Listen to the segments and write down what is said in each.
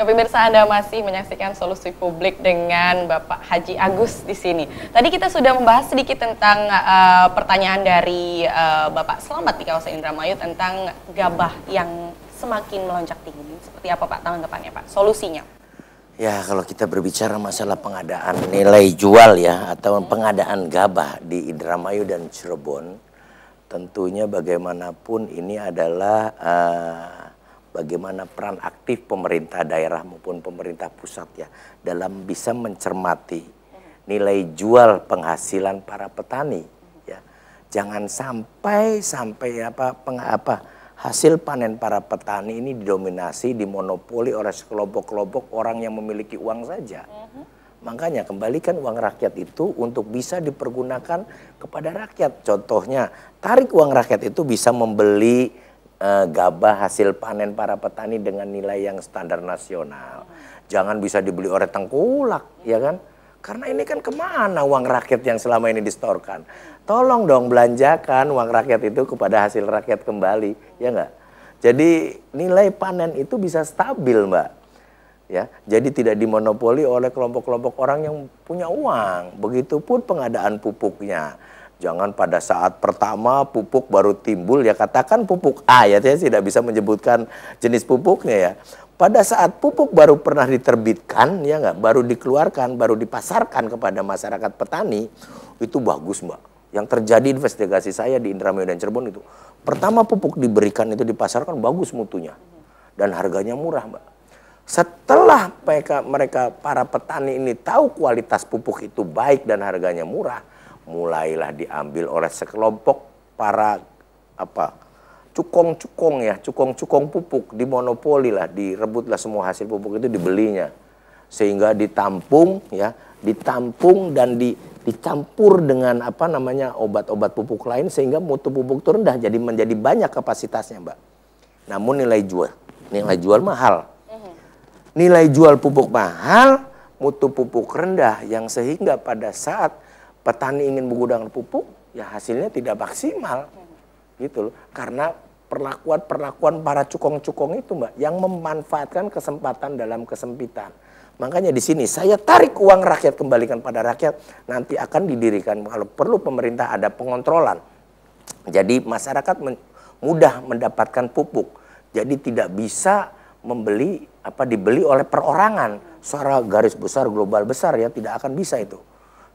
Ya, pemirsa, Anda masih menyaksikan Solusi Publik dengan Bapak Haji Agus di sini. Tadi kita sudah membahas sedikit tentang pertanyaan dari Bapak Selamat di kawasan Indramayu tentang gabah yang semakin melonjak tinggi. Seperti apa Pak tanggapannya Pak? Solusinya? Ya, kalau kita berbicara masalah pengadaan nilai jual ya atau pengadaan gabah di Indramayu dan Cirebon, tentunya bagaimanapun ini adalah bagaimana peran aktif pemerintah daerah maupun pemerintah pusat ya dalam bisa mencermati nilai jual penghasilan para petani ya. Jangan sampai hasil panen para petani ini didominasi, dimonopoli oleh sekelompok-kelompok orang yang memiliki uang saja. Makanya kembalikan uang rakyat itu untuk bisa dipergunakan kepada rakyat. Contohnya, tarik uang rakyat itu bisa membeli gabah hasil panen para petani dengan nilai yang standar nasional. Jangan bisa dibeli oleh tengkulak, ya kan? Karena ini kan kemana uang rakyat yang selama ini distorkan? Tolong dong belanjakan uang rakyat itu kepada hasil rakyat kembali, ya enggak? Jadi nilai panen itu bisa stabil, Mbak. Ya, jadi tidak dimonopoli oleh kelompok-kelompok orang yang punya uang. Begitupun pengadaan pupuknya. Jangan pada saat pertama pupuk baru timbul ya katakan pupuk A ya, saya tidak bisa menyebutkan jenis pupuknya ya. Pada saat pupuk baru pernah diterbitkan ya enggak, baru dikeluarkan, baru dipasarkan kepada masyarakat petani, itu bagus Mbak. Yang terjadi investigasi saya di Indramayu dan Cirebon itu, pertama pupuk diberikan itu dipasarkan bagus mutunya dan harganya murah Mbak. Setelah mereka para petani ini tahu kualitas pupuk itu baik dan harganya murah, mulailah diambil oleh sekelompok para cukong-cukong pupuk, dimonopoli lah, direbutlah semua hasil pupuk itu dibelinya, sehingga ditampung dan dicampur dengan obat-obat pupuk lain sehingga mutu pupuk itu rendah, jadi menjadi banyak kapasitasnya Mbak. Namun nilai jual mahal, nilai jual pupuk mahal, mutu pupuk rendah, yang sehingga pada saat petani ingin menggunakan pupuk, ya hasilnya tidak maksimal, gitu loh. Karena perlakuan para cukong-cukong itu, Mbak, yang memanfaatkan kesempatan dalam kesempitan. Makanya di sini saya tarik uang rakyat kembalikan pada rakyat, nanti akan didirikan kalau perlu pemerintah ada pengontrolan. Jadi masyarakat mudah mendapatkan pupuk. Jadi tidak bisa dibeli oleh perorangan. Secara garis besar global besar ya tidak akan bisa itu.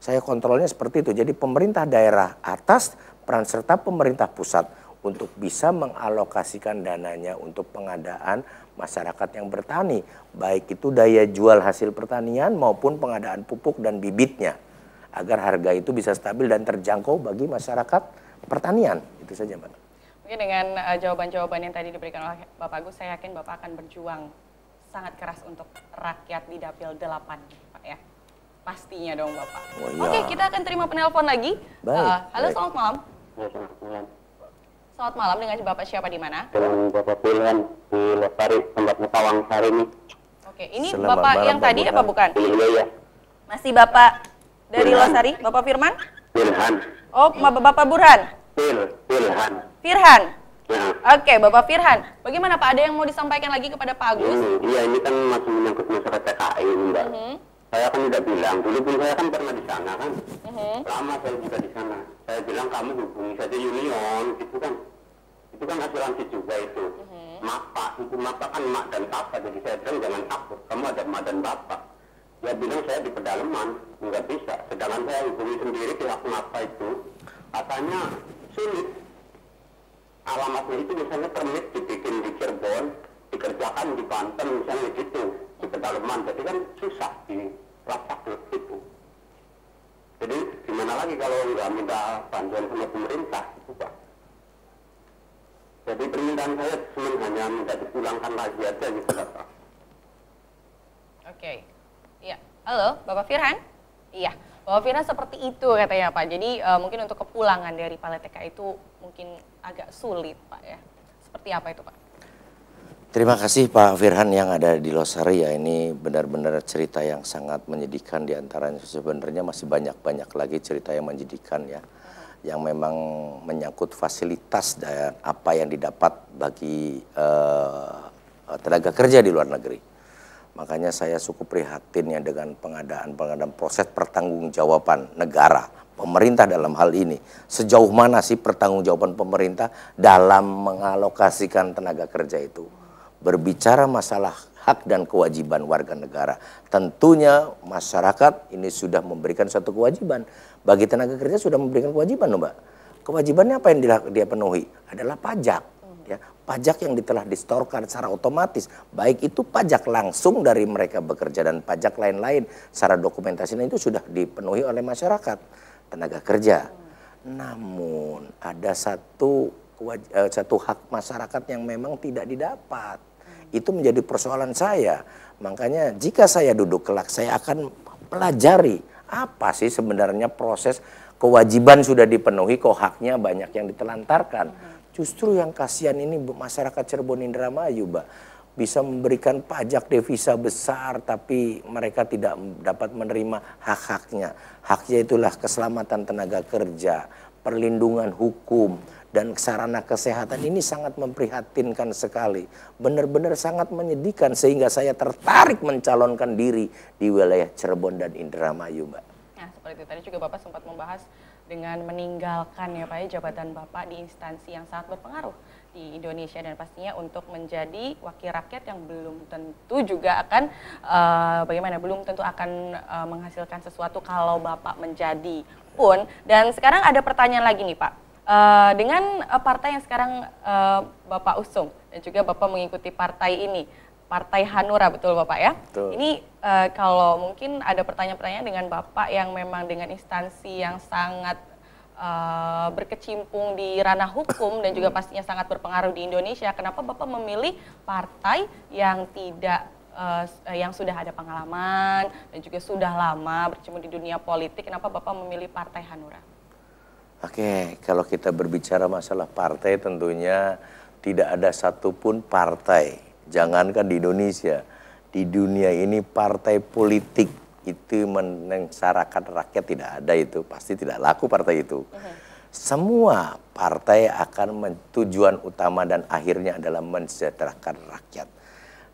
Saya kontrolnya seperti itu. Jadi pemerintah daerah atas peran serta pemerintah pusat untuk bisa mengalokasikan dananya untuk pengadaan masyarakat yang bertani. Baik itu daya jual hasil pertanian maupun pengadaan pupuk dan bibitnya. Agar harga itu bisa stabil dan terjangkau bagi masyarakat pertanian. Itu saja Mbak. Mungkin dengan jawaban-jawaban yang tadi diberikan oleh Bapak Agus, saya yakin Bapak akan berjuang sangat keras untuk rakyat di Dapil 8 Pak ya. Pastinya dong Bapak. Oh, iya. Oke, kita akan terima penelpon lagi. Baik. Halo, baik. selamat malam. Selamat malam. Selamat malam, dengan Bapak siapa di mana? Dengan Bapak Firhan di Lestari, tempatnya Tawang hari ini. Oke, ini Selamat Bapak malam, yang Pak tadi Burhan. apa bukan? Iya, ya. Masih Bapak dari Burhan. Losari, Bapak Firman? Firhan. Oh, Bapak Burhan? Firhan. Firhan? Ya. Oke, Bapak Firhan. Bagaimana Pak, ada yang mau disampaikan lagi kepada Pak Agus? Iya, ini kan masih menyangkut masalah TKI ini, Mbak. Saya kan udah bilang, dulu pun saya kan pernah di sana kan. Lama saya juga di sana. Saya bilang kamu hubungi saja Union, itu kan asuransi juga itu. MAPA, itu MAPA kan mak dan papa, jadi saya bilang jangan takut, kamu ada mak dan bapak. Dia bilang saya di pedalaman, nggak bisa. Sedangkan saya hubungi sendiri pihak MAPA itu, katanya sulit. Alamatnya itu misalnya permit dibikin di Cirebon, dikerjakan di Banten misalnya gitu, di pedalaman, jadi kan susah di lapak itu. Jadi gimana lagi kalau nggak minta bantuan sama pemerintah itu Pak. Jadi permintaan saya cuma hanya minta dipulangkan lagi aja gitu Pak. Oke. Iya. Halo, Bapak Firhan? Iya. Bapak Firhan seperti itu katanya Pak. Jadi mungkin untuk kepulangan dari Palet TK itu mungkin agak sulit Pak ya. Seperti apa itu Pak? Terima kasih Pak Firhan yang ada di Losari ya. Ini benar-benar cerita yang sangat menyedihkan, di antaranya sebenarnya masih banyak-banyak lagi cerita yang menyedihkan ya. Yang memang menyangkut fasilitas dan apa yang didapat bagi tenaga kerja di luar negeri. Makanya saya cukup prihatin ya dengan pengadaan proses pertanggungjawaban negara, pemerintah dalam hal ini. Sejauh mana sih pertanggungjawaban pemerintah dalam mengalokasikan tenaga kerja itu? Berbicara masalah hak dan kewajiban warga negara. Tentunya masyarakat ini sudah memberikan satu kewajiban. Bagi tenaga kerja sudah memberikan kewajiban, Mbak. Kewajibannya apa yang dia penuhi? Adalah pajak. Ya, pajak yang telah distorkan secara otomatis, baik itu pajak langsung dari mereka bekerja dan pajak lain-lain secara dokumentasinya itu sudah dipenuhi oleh masyarakat, tenaga kerja. Namun ada satu hak masyarakat yang memang tidak didapat. Itu menjadi persoalan saya. Makanya jika saya duduk kelak, saya akan pelajari apa sih sebenarnya proses kewajiban sudah dipenuhi, kok haknya banyak yang ditelantarkan. Justru yang kasihan ini masyarakat Cirebon Indramayu, Mbak. Bisa memberikan pajak devisa besar tapi mereka tidak dapat menerima hak-haknya. Haknya itulah keselamatan tenaga kerja, perlindungan hukum, dan sarana kesehatan. Ini sangat memprihatinkan sekali. Benar-benar sangat menyedihkan sehingga saya tertarik mencalonkan diri di wilayah Cirebon dan Indramayu, Mbak. Nah, seperti itu tadi juga Bapak sempat membahas dengan meninggalkan ya Pak ya, jabatan Bapak di instansi yang sangat berpengaruh di Indonesia dan pastinya untuk menjadi wakil rakyat yang belum tentu juga akan belum tentu akan menghasilkan sesuatu kalau Bapak menjadi pun. Dan sekarang ada pertanyaan lagi nih Pak, dengan partai yang sekarang Bapak usung dan juga Bapak mengikuti partai ini, Partai Hanura, betul Bapak ya? Betul. Ini kalau mungkin ada pertanyaan-pertanyaan dengan Bapak yang memang dengan instansi yang sangat berkecimpung di ranah hukum dan juga pastinya sangat berpengaruh di Indonesia, kenapa Bapak memilih partai yang tidak yang sudah ada pengalaman dan juga sudah lama berkecimpung di dunia politik, kenapa Bapak memilih Partai Hanura? Oke, kalau kita berbicara masalah partai tentunya tidak ada satupun partai, jangankan di Indonesia, di dunia ini partai politik itu menyengsarakan rakyat tidak ada, itu pasti tidak laku partai itu. Semua partai akan tujuan utama dan akhirnya adalah mensejahterakan rakyat.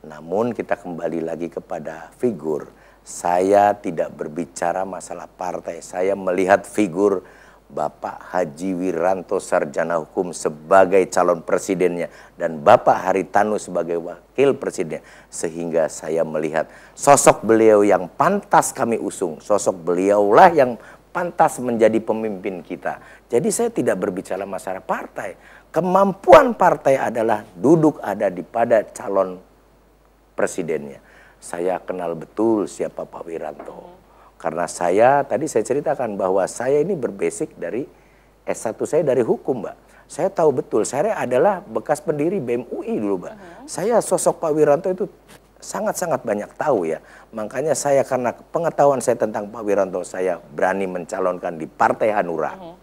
Namun kita kembali lagi kepada figur. Saya tidak berbicara masalah partai, saya melihat figur Bapak Haji Wiranto Sarjana Hukum sebagai calon presidennya dan Bapak Haritanu sebagai wakil presidennya, sehingga saya melihat sosok beliau yang pantas kami usung, sosok beliaulah yang pantas menjadi pemimpin kita. Jadi saya tidak berbicara masalah partai. Kemampuan partai adalah duduk ada di pada calon presidennya. Saya kenal betul siapa Pak Wiranto. Karena tadi saya ceritakan bahwa saya ini berbasic dari S1 saya dari hukum, Mbak. Saya tahu betul, saya adalah bekas pendiri BEM UI dulu, Mbak. Saya sosok Pak Wiranto itu sangat-sangat banyak tahu ya. Makanya saya karena pengetahuan saya tentang Pak Wiranto, saya berani mencalonkan di Partai Hanura.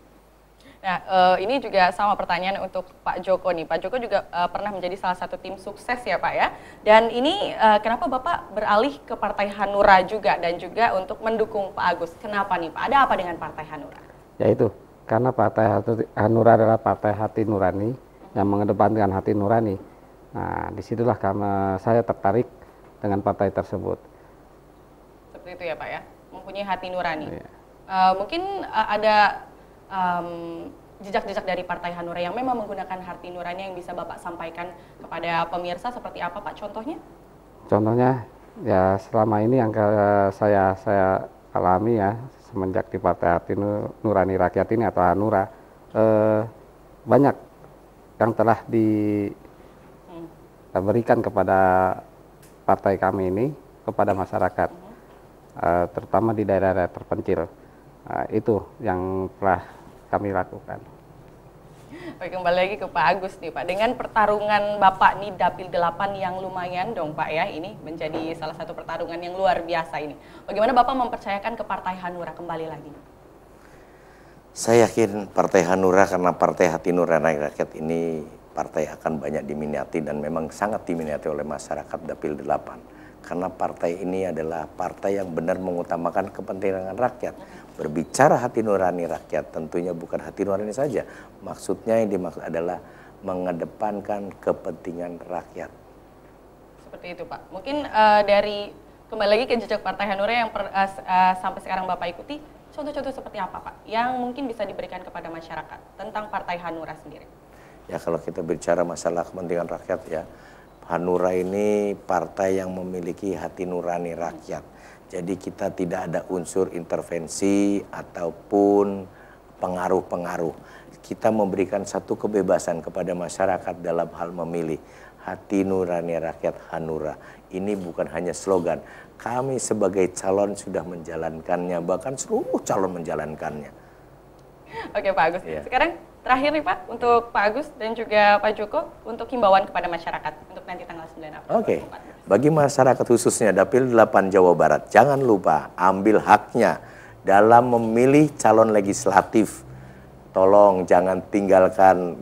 Nah, ini juga sama pertanyaan untuk Pak Joko nih. Pak Joko juga pernah menjadi salah satu tim sukses ya Pak ya. Dan ini kenapa Bapak beralih ke Partai Hanura juga dan juga untuk mendukung Pak Agus? Kenapa nih Pak? Ada apa dengan Partai Hanura? Ya itu, karena Partai Hanura adalah partai hati nurani yang mengedepankan hati nurani. Nah, disitulah karena saya tertarik dengan partai tersebut. Seperti itu ya Pak ya, mempunyai hati nurani. Ya. Mungkin ada jejak-jejak dari Partai Hanura yang memang menggunakan hati nurani yang bisa Bapak sampaikan kepada pemirsa seperti apa Pak contohnya? Contohnya ya selama ini yang saya alami ya semenjak di Partai Hati Nurani Rakyat ini atau Hanura, banyak yang telah diberikan kepada partai kami ini kepada masyarakat, terutama di daerah-daerah terpencil. Itu yang telah kami lakukan. Oke, kembali lagi ke Pak Agus nih Pak. Dengan pertarungan Bapak nih Dapil 8 yang lumayan dong Pak ya, ini menjadi salah satu pertarungan yang luar biasa ini. Bagaimana Bapak mempercayakan ke Partai Hanura kembali lagi? Saya yakin Partai Hanura karena Partai Hati Nurani Rakyat ini partai akan banyak diminati dan memang sangat diminati oleh masyarakat Dapil 8. Karena partai ini adalah partai yang benar mengutamakan kepentingan rakyat. Berbicara hati nurani rakyat tentunya bukan hati nurani saja. Maksudnya yang dimaksud adalah mengedepankan kepentingan rakyat. Seperti itu Pak. Mungkin dari kembali lagi ke jejak Partai Hanura yang sampai sekarang Bapak ikuti, contoh-contoh seperti apa Pak yang mungkin bisa diberikan kepada masyarakat tentang Partai Hanura sendiri? Ya kalau kita bicara masalah kepentingan rakyat ya, Hanura ini partai yang memiliki hati nurani rakyat. Jadi kita tidak ada unsur intervensi ataupun pengaruh-pengaruh. Kita memberikan satu kebebasan kepada masyarakat dalam hal memilih. Hati nurani rakyat Hanura. Ini bukan hanya slogan. Kami sebagai calon sudah menjalankannya, bahkan seluruh calon menjalankannya. Oke Pak Agus. Ya. Sekarang terakhir nih Pak, untuk Pak Agus dan juga Pak Joko, untuk himbauan kepada masyarakat untuk nanti tanggal 9 April. Oke. Bagi masyarakat khususnya Dapil 8 Jawa Barat, jangan lupa ambil haknya dalam memilih calon legislatif. Tolong jangan tinggalkan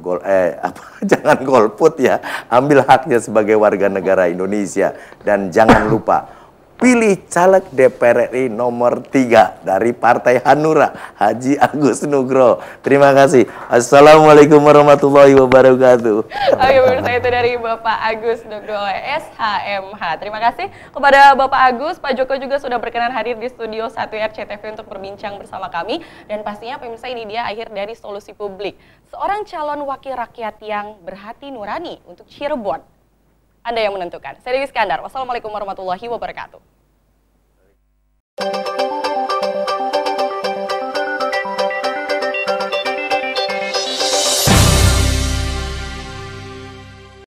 jangan golput ya. Ambil haknya sebagai warga negara Indonesia dan jangan lupa pilih caleg DPR RI nomor 3 dari Partai Hanura, Haji Agus Nugroho. Terima kasih. Assalamualaikum warahmatullahi wabarakatuh. Oke, pemirsa, itu dari Bapak Agus Nugroho SHMH. Terima kasih kepada Bapak Agus. Pak Joko juga sudah berkenan hadir di studio 1 RCTV untuk berbincang bersama kami. Dan pastinya pemirsa, ini dia akhir dari Solusi Publik. Seorang calon wakil rakyat yang berhati nurani untuk Cirebon. Anda yang menentukan. Saya Dewi Iskandar. Wassalamualaikum warahmatullahi wabarakatuh.